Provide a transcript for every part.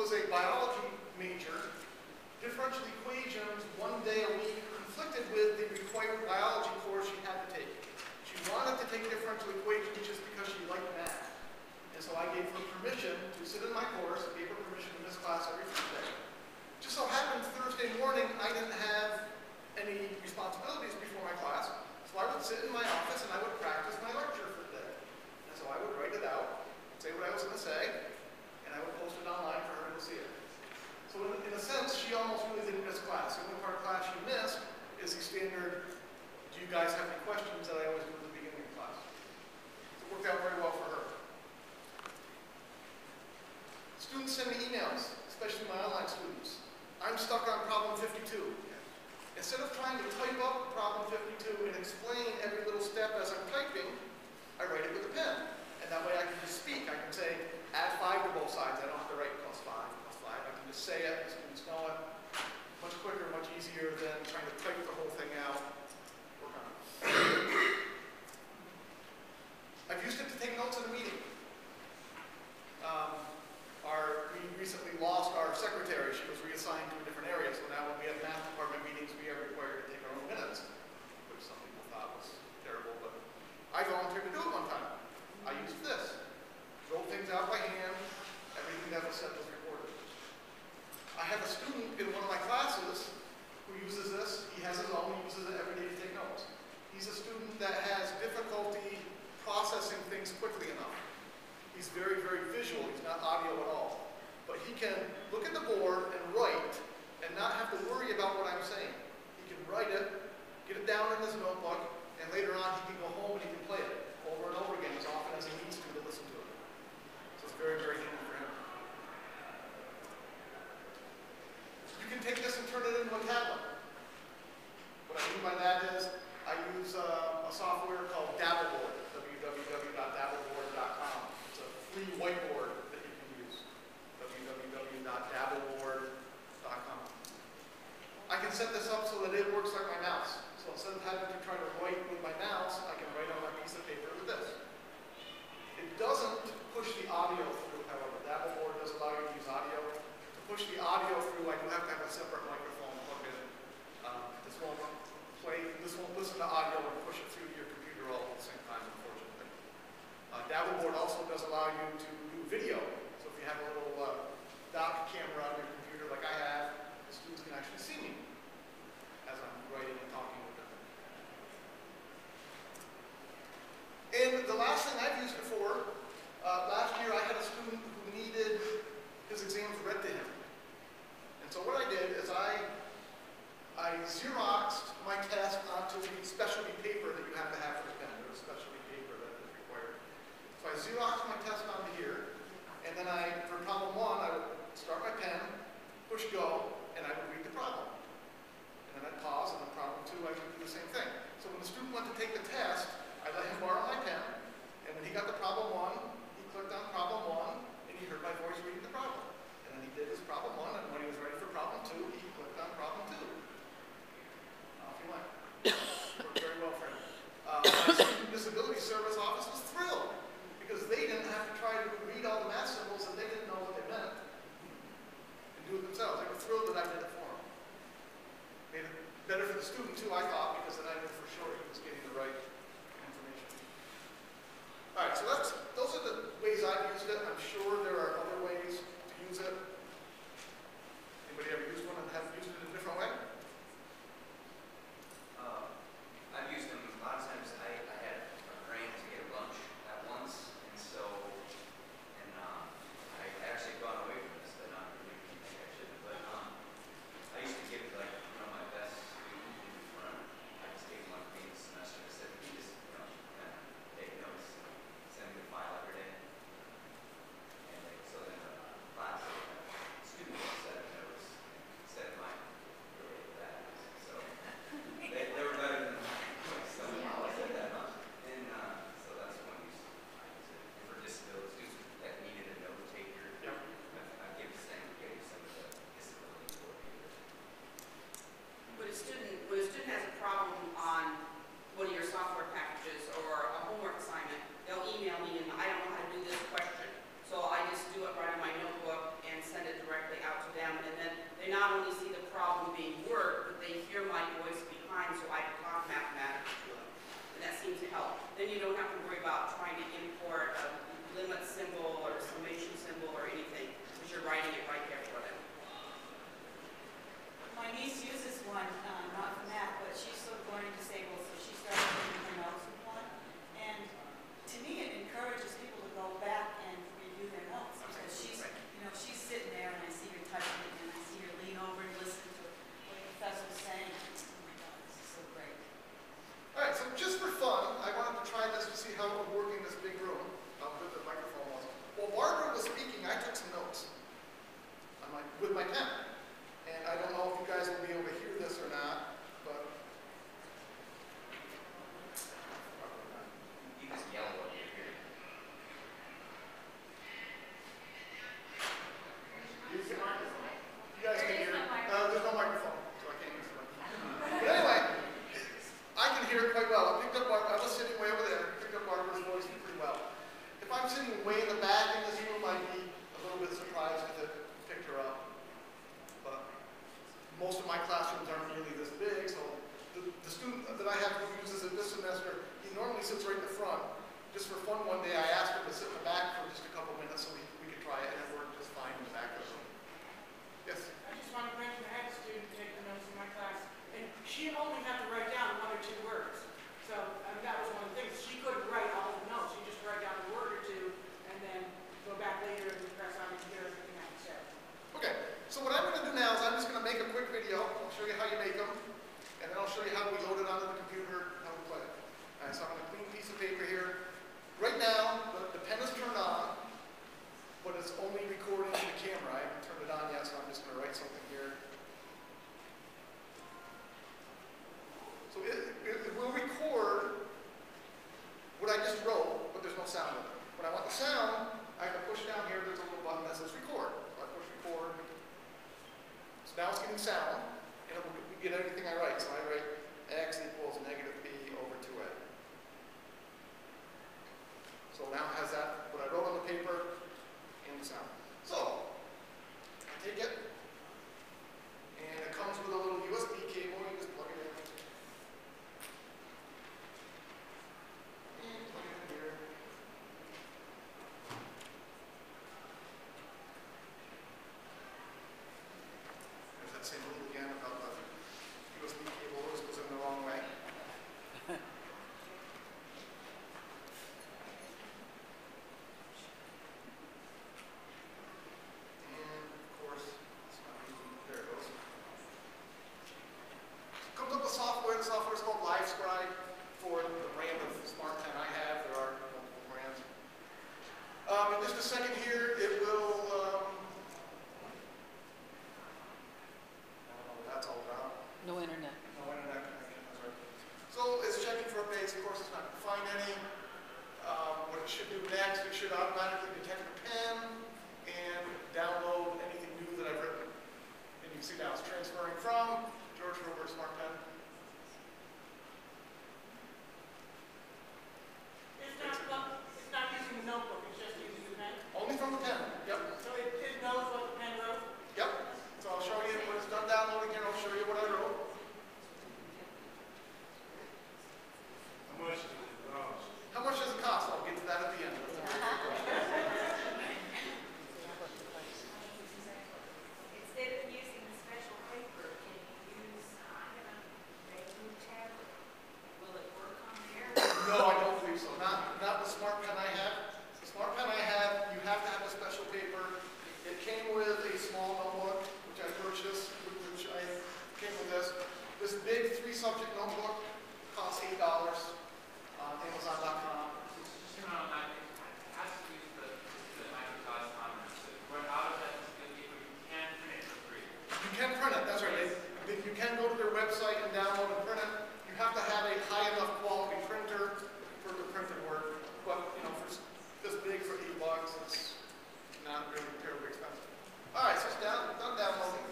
was a biology major, differential equations 1 day a week conflicted with the required biology course she had to take. She wanted to take differential equations just because she liked math. And so I gave her permission to sit in my course, I gave her permission to miss class every Thursday. Just so happened Thursday morning I didn't have any responsibilities before my class, so I would sit in my office and I would practice my lecture for the day. And so I would write it out, say what I was going to say, and I would post it online for her to see it. So in a sense, she almost really didn't miss class. The only part of class she missed is the standard, do you guys have any questions that I always do at the beginning of class. So it worked out very well for her. Students send me emails, especially my online students. I'm stuck on problem 52. Instead of trying to type up problem 52 and explain every little step as I'm typing, I write it with a pen. And that way I can just speak. I can say, add 5 to both sides. I don't have to write +5, +5. I can just say it, the students know it. Much quicker, much easier than trying to type the whole thing out. Work on it. I've used it to take notes in a meeting. We recently lost our secretary. She was reassigned to a different area. So now when we have math department meetings, we are required to take our own minutes, which some people thought was terrible, but I volunteered to do it one time. I used this. Wrote things out by hand. Everything that was said was recorded. I have a student in one of my classes who uses this. He has his own. He uses it every day to take notes. He's a student that has difficulty processing things quickly enough. He's very, very visual. He's not audio at all. But he can look at the board and write and not have to worry about what I'm saying. He can write it, get it down in his notebook, and later on he can go home and he can play it over and over again as often as he needs to listen to it. So it's very, very handy for him. You can take this and turn it into a tablet. What I mean by that is I use a software called Dabbleboard, www.dabbleboard.com. It's a free whiteboard that you can use, www.dabbleboard.com. I can set this up so that it works like my mouse. So instead of having to try to write with my mouse, I can write on a piece of paper with this. It doesn't push the audio through, however. Dabbleboard does allow you to use audio. To push the audio through, I do have to have a separate microphone plugged in. This won't listen to audio and push it through to your computer all at the same time, unfortunately. Dabbleboard also does allow you to do video. So if you have a little dock camera on your computer like I have, the students can actually see me as I'm writing and talking with them. And the last thing I've used it for, last year I had a student who needed his exams read to him. And so what I did is I Xeroxed my test onto the specialty paper that you have to have for the pen. There's a specialty paper that is required. So I Xeroxed my test onto here, and then for problem 1, I would start my pen, push go, and I would read the problem. And then I'd pause, and then problem 2, I would do the same thing. So when the student went to take the test, I let him borrow my pen, and when he got to problem 1, he clicked on problem 1, and he heard my voice reading the problem. And then he did his problem 1, and when he was ready for problem 2, he clicked on problem 2. Off he went. Worked very well for him. My Student Disability Service office was thrilled because they didn't have to try to read all the math symbols and they didn't know what they meant. my classrooms aren't nearly this big, so the student that I have who uses it this semester, he normally sits right in the front. Just for fun one day, I asked him to sit in the back for just a couple minutes so we could try it, and it worked just fine in the back of the room. Yes? I just want to mention I had a student take the notes in my class, and she only had to write down 1 or 2 words. So that was one of the things. She couldn't write all of the notes. She just write down a word or 2, and then go back later and press on and hear everything I said. Okay, so what I'm going to do now is I'm just going to make a quick video. I'll show you how you make them, and then I'll show you how we load it onto the computer, how we play it. All right, so I'm on a clean piece of paper here. Right now, the pen is turned on, but it's only recording the camera. I haven't turned it on yet, so I'm just going to write something here. So it will record what I just wrote, but there's no sound in it. When I want the sound, I can push down here. There's a little button that says record. So I push record. So now it's getting sound, and it will get everything I write. So I write x equals negative b over 2a. So now it has that, what I wrote on the paper, and the sound. So, I take it, and it comes with a little USB cable. You just plug it in. And plug it in here. There's that same rule again about the USB cable always goes in the wrong way. In just a second here, it will, that's all about. No internet. No internet connection, that's right. So it's checking for updates. Of course, it's not going to find any. What it should do next, it should automatically detect the pen and download anything new that I've written. And you can see now it's transferring from George Hurlburt Smart Pen. It's not using the notebook, it's just using the pen? Only from the pen, yep. So it knows what the pen wrote? Yep. So I'll show you when it's done downloading here, I'll show you what I wrote. How much does it cost? How much does it cost? I'll get to that at the end. Instead of using the special paper, can you use a new tablet? Will it work on there? No, I don't believe so. Not the Smart Pen I have. The Smart Pen I have, you have to have a special paper. It came with a small notebook, which I purchased, which I came with this. This big 3-subject notebook costs $8 on Amazon.com. You can print it, that's right. You can go to their website and download and print it. You have to have a high enough quality printer for the printed work. But, you know, for this big for $8, it's not really terribly expensive. All right, so it's done downloading.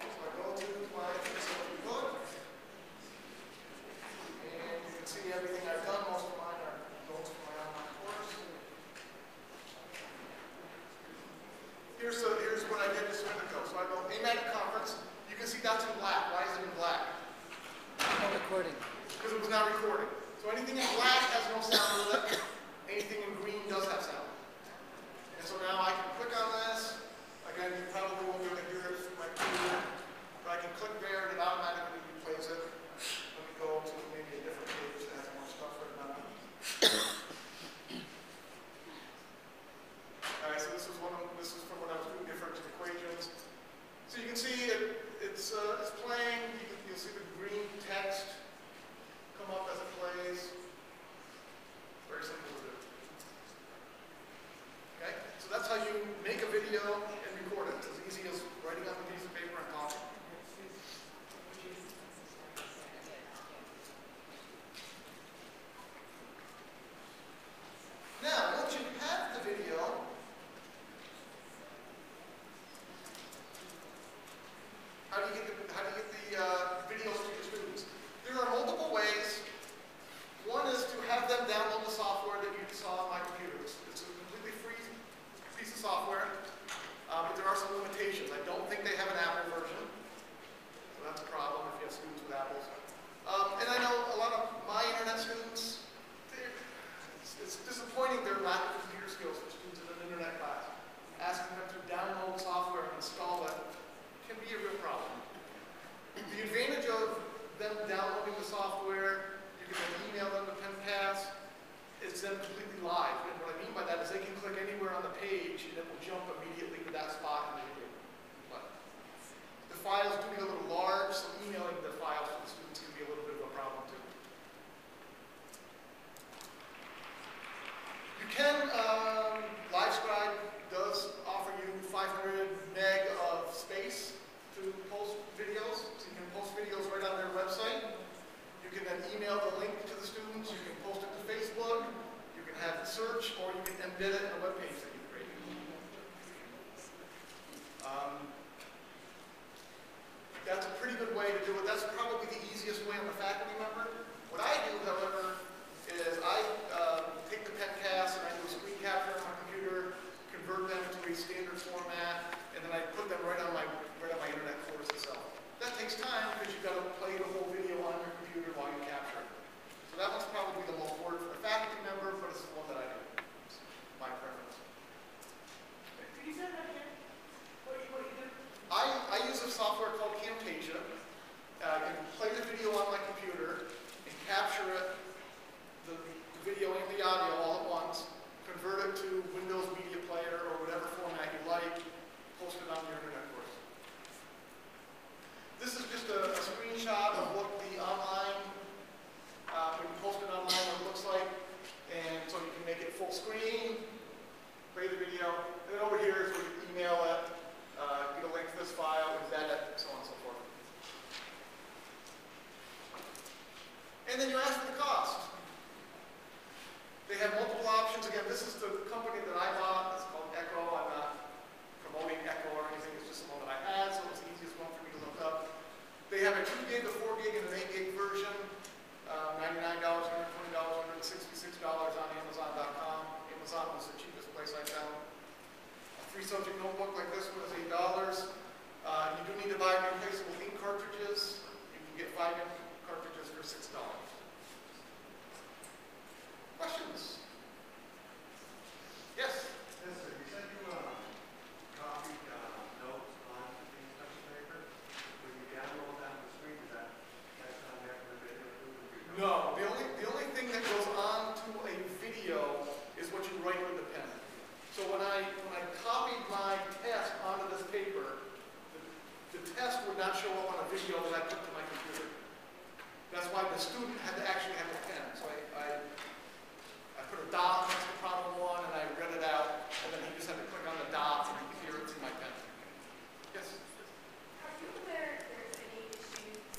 So I go to my facility book. And you can see everything I've done. Most of mine are notes from my online course. Here's what I did just a minute ago. So I go AMATYC conference. You can see that's in black. Why is it in black? No recording. Because it was not recording. So anything in black has no sound with it. Anything in green does have sound. And so now I can click on this. Again, you probably won't be able to hear it through my computer. But I can click there and it automatically replays it. Let me go to maybe a different page that has more stuff written on it. Alright, so this is from when I was doing different equations. So you can see it's playing. You'll see the green text come up as it plays. Very simple to do. Okay, so that's how you make a video and record it. It's as easy as writing on a piece of paper and talking. Now, once you have the video, how do you get the videos to your students? There are multiple ways. One is to have them download the software that you saw on my computer. It's a completely free piece of software. are some limitations. I don't think they have an Apple version, so that's a problem if you have students with Apples. And I know a lot of my internet students, it's disappointing their lack of computer skills for students in an internet class. Asking them to download software and install it can be a real problem. The advantage of them downloading the software, you can then email them to Camtasia, it's then completely live. And what I mean by that is they can click anywhere on the page and it will jump immediately to that spot in the video. But the files do get a little large, so emailing the files to the students can be a little bit of a problem too. You can, LiveScribe does offer you 500 meg of space to post videos, so you can post videos right on their website. You can then email the link to the students, you can post it to Facebook, you can have it search, or you can embed it in a web page that you create. That's a pretty good way to do it. That's probably the easiest way on the faculty member. What I do, however, is I take the Camtasia and I do a screen capture on my computer, convert them to a standard format, and then I put them right on my internet course itself. That takes time because you've got to play the whole video on your computer while you capture it. So that one's probably the most work for a faculty member, but it's the one that I do. It's my preference. Could you say that again? What do you do? I use a software called Camtasia. I can play the video on my computer and capture it, the video and the audio all at once, convert it to Windows Media Player or whatever format you like, post it on your internet course. This is just a screenshot of what the online, when you post it online, what it looks like. And so you can make it full screen, play the video, and then over here is where you email it, get a link to this file, embed it, so on and so forth. And then you ask for the cost. They have multiple options. Again, this is the company that I bought. It's called Echo. I'm not promoting Echo or anything. It's just the one that I had, so it's the easiest one for me to look up. They have a 2 gig, a 4 gig, and an 8 gig version. $99, $120, $166 on Amazon.com. Amazon was the cheapest place I found. A 3-subject notebook like this one is $8. You do need to buy replaceable ink cartridges. You can get 5 ink cartridges for $6. Questions? Yes? Yes, sir. You said you copied notes onto the special paper. When you download them to the screen, that's not there for the video? No. The only thing that goes on to a video is what you write with the pen. So when I copied my test onto this paper, the test would not show up on a video that I took to my computer. That's why the student had to actually have a pen. So I put a dot next to problem 1 and I read it out, and then he just had to click on the dot and here it's in my pen. Yes? Are you aware if there's any issues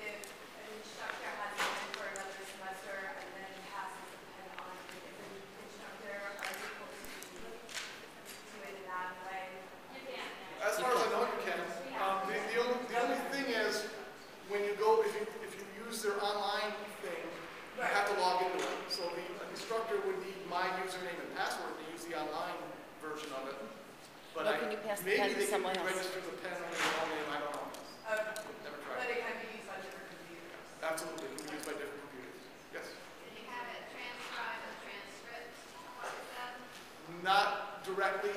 if an instructor has been for another semester and then passes the pen on to a different instructor? Are you able to do it in that way? You can. As far as I know, you can. The only thing is, when you go, if you use their online thing, you have to log into it. So the instructor would need my username and password to use the online version of it. But No, can you pass the pen maybe to they can someone else? register the pen under their own name. I don't know. Never But tried. it can be used on different computers. Absolutely, it can be used by different computers. Yes. Can you have it transcribe and transcript? What is that? Not directly.